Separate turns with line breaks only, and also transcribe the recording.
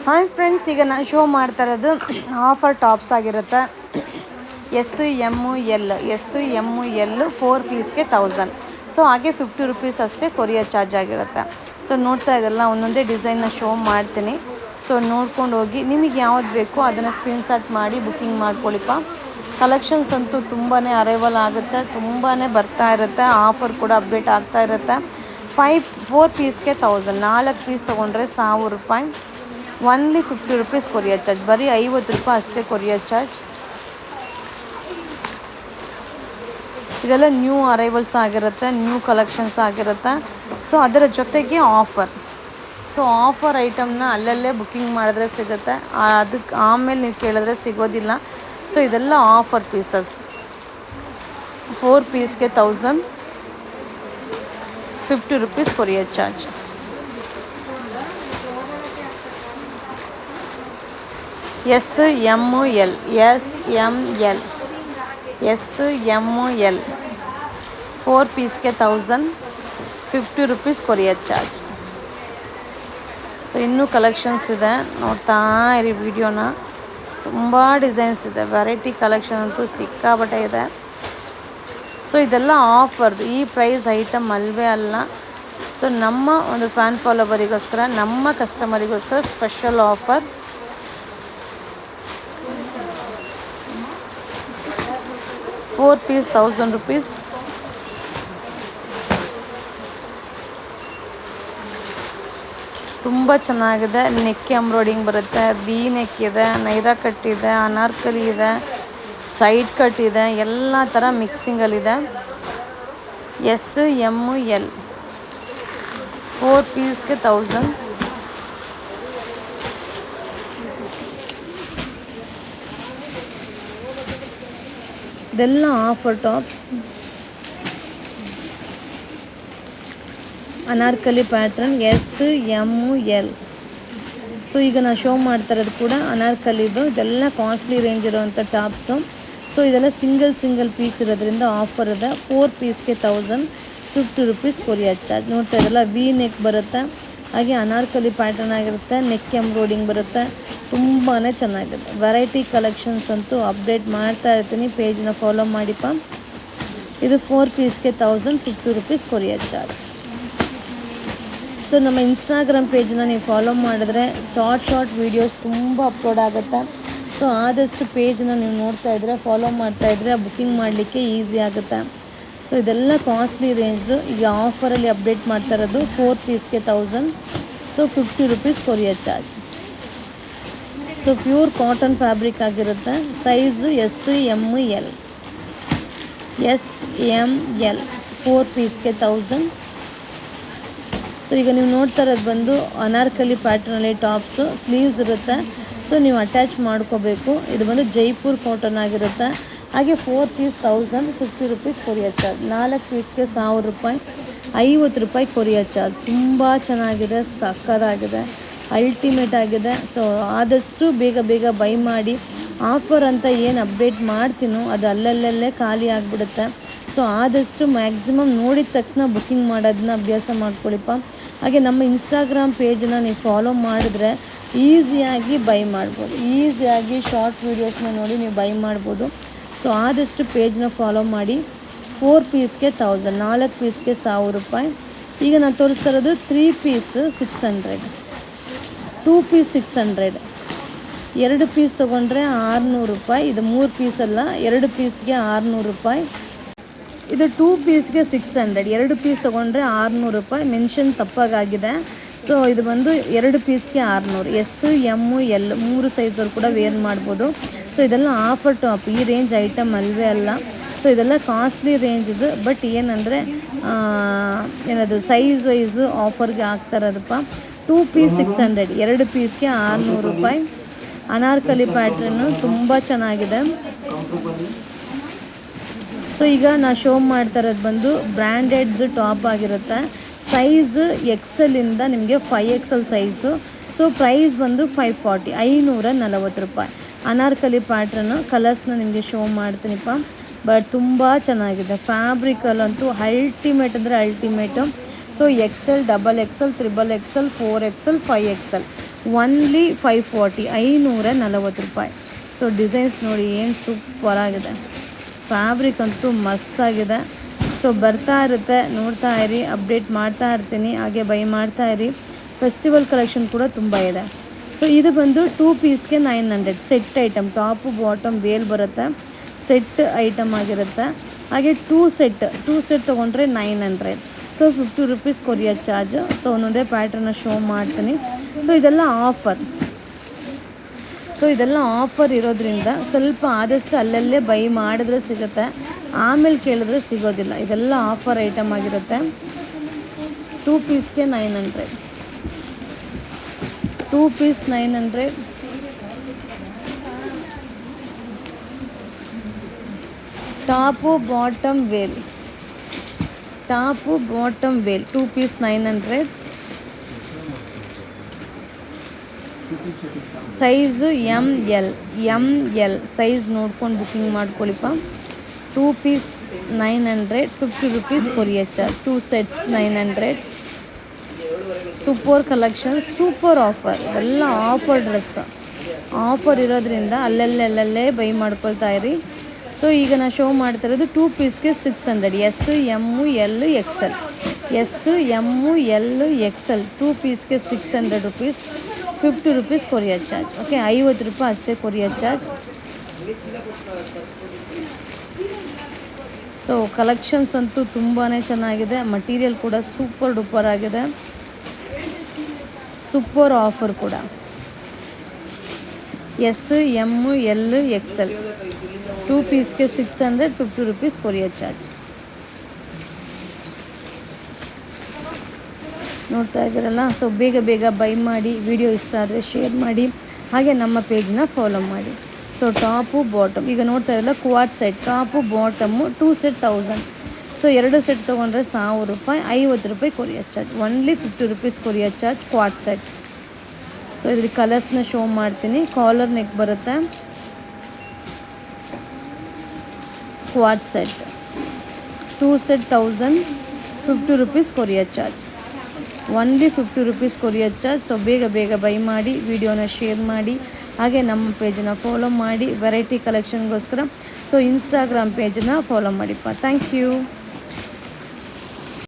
Hi friends, ಈಗ ನಾನು show ಮಾಡ್ತಾ ಇರೋದು ಆಫರ್ ಟಾಪ್ಸ್ ಆಗಿರುತ್ತೆ. ಎಸ್ ಎಮ್ಮು ಎಲ್ 4 ಪೀಸ್ಗೆ 1000. ಸೊ ಹಾಗೆ 50 ರುಪೀಸ್ ಅಷ್ಟೇ ಕೊರಿಯರ್ ಚಾರ್ಜ್ ಆಗಿರುತ್ತೆ. ಸೊ ನೋಡ್ತಾ ಇದೆಲ್ಲ ಒಂದೊಂದೇ ಡಿಸೈನ್ನ ಶೋ ಮಾಡ್ತೀನಿ. ಸೊ ನೋಡ್ಕೊಂಡು ಹೋಗಿ ನಿಮಗೆ ಯಾವ್ದು ಬೇಕೋ ಅದನ್ನು ಸ್ಕ್ರೀನ್ಶಾಟ್ ಮಾಡಿ ಬುಕ್ಕಿಂಗ್ ಮಾಡ್ಕೊಳ್ಳಿಪ್ಪ. ಕಲೆಕ್ಷನ್ಸ್ ಅಂತೂ ತುಂಬಾ ಅರೈವಲ್ ಆಗುತ್ತೆ, ತುಂಬಾ ಬರ್ತಾ ಇರುತ್ತೆ. ಆಫರ್ ಕೂಡ ಅಪ್ಡೇಟ್ ಆಗ್ತಾ ಇರುತ್ತೆ. 4 ಪೀಸ್ಗೆ 1000, 4 ಪೀಸ್ ತೊಗೊಂಡ್ರೆ 1000 ರೂಪಾಯಿ. ಒನ್ಲಿ 50 ರುಪೀಸ್ ಕೊರಿಯರ್ ಚಾರ್ಜ್, ಬರೀ 50 ರೂಪಾಯಿ ಅಷ್ಟೇ ಕೊರಿಯರ್ ಚಾರ್ಜ್. ಇದೆಲ್ಲ ನ್ಯೂ ಅರೈವಲ್ಸ್ ಆಗಿರುತ್ತೆ, ನ್ಯೂ ಕಲೆಕ್ಷನ್ಸ್ ಆಗಿರುತ್ತೆ. ಸೊ ಅದರ ಜೊತೆಗೆ ಆಫರ್. ಸೊ ಆಫರ್ ಐಟಮ್ನ ಅಲ್ಲಲ್ಲೇ ಬುಕ್ಕಿಂಗ್ ಮಾಡಿದ್ರೆ ಸಿಗುತ್ತೆ, ಅದಕ್ಕೆ ಆಮೇಲೆ ನೀವು ಕೇಳಿದ್ರೆ ಸಿಗೋದಿಲ್ಲ. ಸೊ ಇದೆಲ್ಲ ಆಫರ್ ಪೀಸಸ್. 4 ಪೀಸ್ಗೆ 1000, 50 rupees courier charge. S M L 4 ಪೀಸ್ಗೆ 1000, 50 ರುಪೀಸ್ ಕೊರಿಯರ್ ಚಾರ್ಜ್. ಸೊ ಇನ್ನೂ ಕಲೆಕ್ಷನ್ಸ್ ಇದೆ, ನೋಡ್ತಾ ಇರಿ ವಿಡಿಯೋನ. ತುಂಬ ಡಿಸೈನ್ಸ್ ಇದೆ, ವೆರೈಟಿ ಕಲೆಕ್ಷನ್ ಅಂತೂ ಸಿಕ್ಕಾಬಟ್ಟೆ ಇದೆ. ಸೊ ಇದೆಲ್ಲ ಆಫರ್ದು, ಈ ಪ್ರೈಸ್ ಐಟಮ್ ಅಲ್ವೇ ಅಲ್ಲ. ಸೊ ನಮ್ಮ ಒಂದು ಫ್ಯಾನ್ ಫಾಲೋವರಿಗೋಸ್ಕರ, ನಮ್ಮ ಕಸ್ಟಮರಿಗೋಸ್ಕರ ಸ್ಪೆಷಲ್ ಆಫರ್. 4 piece 1000 rupees. ತುಂಬ ಚೆನ್ನಾಗಿದೆ. ನೆಕ್ ಎಂಬ್ರಾಯ್ಡಿಂಗ್ ಬರುತ್ತೆ, ವಿ ನೆಕ್ ಇದೆ, ನೈರಾ ಕಟ್ ಇದೆ, ಅನಾರ್ಕಲಿ ಇದೆ, ಸೈಡ್ ಕಟ್ ಇದೆ, ಎಲ್ಲ ಥರ ಮಿಕ್ಸಿಂಗಲ್ಲಿದೆ. ಎಸ್ ಎಮ್ಮು ಎಲ್ 4 ಪೀಸ್ಗೆ 1000. ಇದೆಲ್ಲ offer tops. Anarkali pattern S M L. So ಈಗ ನಾನು ಶೋ ಮಾಡ್ತಾ ಇರೋದು ಕೂಡ ಅನಾರ್ಕಲಿದು. ಇದೆಲ್ಲ ಕಾಸ್ಟ್ಲಿ ರೇಂಜ್ ಇರೋವಂಥ ಟಾಪ್ಸು. ಸೊ ಇದೆಲ್ಲ ಸಿಂಗಲ್ ಪೀಸ್ ಇರೋದ್ರಿಂದ ಆಫರ್ ಇದೆ. 4 ಪೀಸ್ಗೆ 1000, 50 ರುಪೀಸ್ ಕೊರಿಯರ್ ಚಾರ್ಜ್. ನೋಡ್ತಾ ಇದೆಲ್ಲ ವಿ ನೆಕ್ ಬರುತ್ತೆ, ಹಾಗೆ ಅನಾರ್ಕಲಿ ಪ್ಯಾಟರ್ನ್ ಆಗಿರುತ್ತೆ, ನೆಕ್ ಎಂಬ್ರಾಯ್ಡಿಂಗ್ ಬರುತ್ತೆ. ತುಂಬಾ ಚೆನ್ನಾಗಿದೆ. ವೆರೈಟಿ ಕಲೆಕ್ಷನ್ಸ್ ಅಂತೂ ಅಪ್ಡೇಟ್ ಮಾಡ್ತಾ ಇರ್ತೀನಿ, ಪೇಜ್ನ ಫಾಲೋ ಮಾಡಿಪ್ಪ. ಇದು 4 ಪೀಸ್ಗೆ 1000, 50 ರುಪೀಸ್ ಕೊರಿಯರ್ ಚಾರ್ಜ್. ಸೊ ನಮ್ಮ ಇನ್ಸ್ಟಾಗ್ರಾಮ್ ಪೇಜನ್ನ ನೀವು ಫಾಲೋ ಮಾಡಿದ್ರೆ ಶಾರ್ಟ್ ವೀಡಿಯೋಸ್ ತುಂಬ ಅಪ್ಲೋಡ್ ಆಗುತ್ತೆ. ಸೊ ಆದಷ್ಟು ಪೇಜನ್ನ ನೀವು ನೋಡ್ತಾ ಇದ್ದರೆ, ಫಾಲೋ ಮಾಡ್ತಾಯಿದ್ರೆ ಬುಕ್ಕಿಂಗ್ ಮಾಡಲಿಕ್ಕೆ ಈಸಿ ಆಗುತ್ತೆ. ಸೊ ಇದೆಲ್ಲ ಕಾಸ್ಟ್ಲಿ ರೇಂಜು. ಈಗ ಆಫರಲ್ಲಿ ಅಪ್ಡೇಟ್ ಮಾಡ್ತಾ ಇರೋದು 4 ಪೀಸ್ಗೆ 1000, so 50 rupees courier charge. So pure cotton fabric ಆಗಿರುತ್ತೆ. ಸೈಜು ಎಸ್ ಎಮ್ಮು ಎಲ್ 4 ಪೀಸ್ಗೆ 1000. ಸೊ ಈಗ ನೀವು ನೋಡ್ತಾ ಇರೋದು ಬಂದು ಅನಾರ್ಕಲಿ ಪ್ಯಾಟರ್ನಲ್ಲಿ ಟಾಪ್ಸು, ಸ್ಲೀವ್ಸ್ ಇರುತ್ತೆ. ಸೊ ನೀವು ಅಟ್ಯಾಚ್ ಮಾಡ್ಕೋಬೇಕು. ಇದು ಬಂದು ಜೈಪುರ್ ಕಾಟನ್ ಆಗಿರುತ್ತೆ. ಹಾಗೆ 4 ಪೀಸ್ 1000, 50 ರುಪೀಸ್ ಕೊರಿಯರ್ ಚಾರ್ಜ್. 4 ಪೀಸ್ಗೆ 1000 ರೂಪಾಯಿ, 50 ರೂಪಾಯಿ ಕೊರಿಯರ್ ಚಾರ್ಜ್. ತುಂಬ ಚೆನ್ನಾಗಿದೆ, ಸಕ್ಕತ್ತಾಗಿದೆ, ಅಲ್ಟಿಮೇಟ್ ಆಗಿದೆ. ಸೊ ಆದಷ್ಟು ಬೇಗ ಬೈ ಮಾಡಿ. ಆಫರ್ ಅಂತ ಏನು ಅಪ್ಡೇಟ್ ಮಾಡ್ತೀನೋ ಅದು ಅಲ್ಲಲ್ಲೇ ಖಾಲಿ ಆಗಿಬಿಡುತ್ತೆ. ಸೊ ಆದಷ್ಟು ಮ್ಯಾಕ್ಸಿಮಮ್ ನೋಡಿದ ತಕ್ಷಣ ಬುಕ್ಕಿಂಗ್ ಮಾಡೋದನ್ನ ಅಭ್ಯಾಸ ಮಾಡ್ಕೊಳ್ಳಿಪ್ಪ. ಹಾಗೆ ನಮ್ಮ ಇನ್ಸ್ಟಾಗ್ರಾಮ್ ಪೇಜನ್ನು ನೀವು ಫಾಲೋ ಮಾಡಿದ್ರೆ ಈಸಿಯಾಗಿ ಬೈ ಮಾಡ್ಬೋದು. ಈಸಿಯಾಗಿ ಶಾರ್ಟ್ ವೀಡಿಯೋಸ್ನ ನೋಡಿ ನೀವು ಬೈ ಮಾಡ್ಬೋದು. ಸೊ ಆದಷ್ಟು ಪೇಜ್ನ ಫಾಲೋ ಮಾಡಿ. 4 ಪೀಸ್ಗೆ 1000, 4 ಪೀಸ್ಗೆ 1000 ರೂಪಾಯಿ. ಈಗ ನಾನು ತೋರಿಸ್ತಾ ಇರೋದು 3 ಪೀಸ್ 600, 2 ಪೀಸ್ 600. 2 ಪೀಸ್ ತೊಗೊಂಡ್ರೆ 600 ರೂಪಾಯಿ. ಇದು 3 ಪೀಸ್ ಅಲ್ಲ, 2 ಪೀಸ್ಗೆ 600 ರೂಪಾಯಿ. ಇದು 2 ಪೀಸ್ಗೆ 600, 2 ಪೀಸ್ ತೊಗೊಂಡ್ರೆ 600 ರೂಪಾಯಿ. ಮೆನ್ಷನ್ ತಪ್ಪಾಗಿದೆ. ಸೊ ಇದು ಬಂದು 2 ಪೀಸ್ಗೆ 600. ಎಸ್ ಎಮ್ಮು ಎಲ್ 3 ಸೈಜಲ್ಲಿ ಕೂಡ ವೇರ್ ಮಾಡ್ಬೋದು. ಸೊ ಇದೆಲ್ಲ ಆಫರ್ ಟಾಪ್, ಈ ರೇಂಜ್ ಐಟಮ್ ಅಲ್ವೇ ಅಲ್ಲ. ಸೊ ಇದೆಲ್ಲ ಕಾಸ್ಟ್ಲಿ ರೇಂಜ್ ಇದು. ಬಟ್ ಏನಂದರೆ ಏನದು ಸೈಜ್ ವೈಸು ಆಫರ್ಗೆ ಆಗ್ತಾರದಪ್ಪ. 2 ಪೀಸ್ 600, 2 ಪೀಸ್ಗೆ 600 ರೂಪಾಯಿ. ಅನಾರ್ಕಲಿ ಪ್ಯಾಟ್ರನ್ನು ತುಂಬ ಚೆನ್ನಾಗಿದೆ. ಸೊ ಈಗ ನಾನು ಶೋ ಮಾಡ್ತಾ ಇರೋದು ಬಂದು ಬ್ರ್ಯಾಂಡೆಡ್ದು ಟಾಪ್ ಆಗಿರುತ್ತೆ. ಸೈಜ್ ಎಕ್ಸೆಲಿಂದ ನಿಮಗೆ 5XL ಸೈಜು. ಸೊ ಪ್ರೈಸ್ ಬಂದು 540, 540 ರೂಪಾಯಿ. ಅನಾರ್ಕಲಿ ಪ್ಯಾಟ್ರನ್ನು ಕಲರ್ಸ್ನ ನಿಮಗೆ ಶೋ ಮಾಡ್ತೀನಿಪ್ಪ. ಬಟ್ ತುಂಬ ಚೆನ್ನಾಗಿದೆ. ಫ್ಯಾಬ್ರಿಕಲ್ಲಂತೂ ಅಲ್ಟಿಮೇಟ್ ಅಂದರೆ ultimate. So XL, XXL, XXL, 4XL, 5XL only 540, 540 ರೂಪಾಯಿ. ಸೊ ಡಿಸೈನ್ಸ್ ನೋಡಿ ಏನು ಸೂಪರ್ ಆಗಿದೆ, ಫ್ಯಾಬ್ರಿಕ್ ಅಂತೂ ಮಸ್ತಾಗಿದೆ. ಸೊ ಬರ್ತಾ ಇರುತ್ತೆ, ನೋಡ್ತಾ ಇರಿ, ಅಪ್ಡೇಟ್ ಮಾಡ್ತಾ ಇರ್ತೀನಿ, ಹಾಗೆ ಬೈ ಮಾಡ್ತಾ ಇರಿ. ಫೆಸ್ಟಿವಲ್ ಕಲೆಕ್ಷನ್ ಕೂಡ ತುಂಬ ಇದೆ. ಸೊ ಇದು ಬಂದು 2 ಪೀಸ್ಗೆ 900 set item, top bottom veil ಬರುತ್ತೆ, ಸೆಟ್ ಐಟಮ್ ಆಗಿರುತ್ತೆ. ಹಾಗೆ ಟೂ ಸೆಟ್ ತೊಗೊಂಡ್ರೆ 900. So 50 rupees courier charge. So ಒಂದೊಂದೇ ಪ್ಯಾಟ್ರನ್ನ ಶೋ ಮಾಡ್ತೀನಿ. ಸೊ ಇದೆಲ್ಲ ಆಫರ್ ಇರೋದ್ರಿಂದ ಸ್ವಲ್ಪ ಆದಷ್ಟು ಅಲ್ಲಲ್ಲೇ ಬೈ ಮಾಡಿದ್ರೆ ಸಿಗುತ್ತೆ, ಆಮೇಲೆ ಕೇಳಿದ್ರೆ ಸಿಗೋದಿಲ್ಲ. ಇದೆಲ್ಲ ಆಫರ್ ಐಟಮ್ ಆಗಿರುತ್ತೆ. 2 ಪೀಸ್ಗೆ 900, 2 piece 900. Top bottom veil, 2 piece 900. Size M L size ನೋಡ್ಕೊಂಡು ಬುಕ್ಕಿಂಗ್ ಮಾಡ್ಕೊಳ್ಳಿಪ್ಪ. 2 piece 900, 50 rupees courier charge. 2 sets 900. Super collection, super offer. ಇದೆಲ್ಲ ಆಫರ್ ಡ್ರೆಸ್, ಆಫರ್ ಇರೋದ್ರಿಂದ ಅಲ್ಲಲ್ಲೇ ಬೈ ಮಾಡ್ಕೊಳ್ತಾ ಇರಿ. ಸೊ ಈಗ ನಾನು ಶೋ ಮಾಡ್ತಾ ಇರೋದು 2 ಪೀಸ್ಗೆ 600, ಎಸ್ ಎಮ್ಮು ಎಲ್ ಎಕ್ಸೆಲ್, 2 ಪೀಸ್ಗೆ 600 rupees, 50 rupees courier charge. Okay, 50 ರೂಪಾಯಿ ಅಷ್ಟೇ ಕೊರಿಯರ್ ಚಾರ್ಜ್. ಸೊ ಕಲೆಕ್ಷನ್ಸ್ ಅಂತೂ ತುಂಬಾ ಚೆನ್ನಾಗಿದೆ, ಮಟೀರಿಯಲ್ ಕೂಡ ಸೂಪರ್ ಡೂಪರ್ ಆಗಿದೆ, ಸೂಪರ್ ಆಫರ್ ಕೂಡ. ಎಸ್ ಎಮ್ಮು ಎಲ್ ಎಕ್ಸೆಲ್, 2 ಪೀಸ್ಗೆ 600, 50 ರೂಪೀಸ್ ಕೊರಿಯರ್ ಚಾರ್ಜ್. ನೋಡ್ತಾ ಇದ್ದೀರಲ್ಲ. ಸೊ ಬೇಗ ಬೈ ಮಾಡಿ, ವಿಡಿಯೋ ಇಷ್ಟ ಆದರೆ ಶೇರ್ ಮಾಡಿ, ಹಾಗೆ ನಮ್ಮ ಪೇಜ್ನ ಫಾಲೋ ಮಾಡಿ. ಸೊ ಟಾಪು ಬಾಟಮ್ ಈಗ ನೋಡ್ತಾ ಇರಲ್ಲ, Quad set, top bottom 2 set 1000. So 2 set ತೊಗೊಂಡ್ರೆ 1000 ರೂಪಾಯಿ, 50 ರೂಪಾಯಿ courier charge. Only 50 rupees courier charge, Quad set. So ಇದ್ರ ಕಲರ್ಸ್ನ ಶೋ ಮಾಡ್ತೀನಿ. ಕಾಲರ್ ನೆಕ್ ಬರುತ್ತೆ, Quad set, 2 set 1000, 50 rupees courier charge. Only 50 rupees courier charge. So ಬೇಗ ಬೈ ಮಾಡಿ, ವಿಡಿಯೋನ share ಮಾಡಿ, ಹಾಗೆ ನಮ್ಮ ಪೇಜನ್ನ ಫಾಲೋ ಮಾಡಿ ವೆರೈಟಿ ಕಲೆಕ್ಷನ್ಗೋಸ್ಕರ. ಸೊ ಇನ್ಸ್ಟಾಗ್ರಾಮ್ ಪೇಜನ್ನ ಫಾಲೋ ಮಾಡಿಪ್ಪ. Thank you.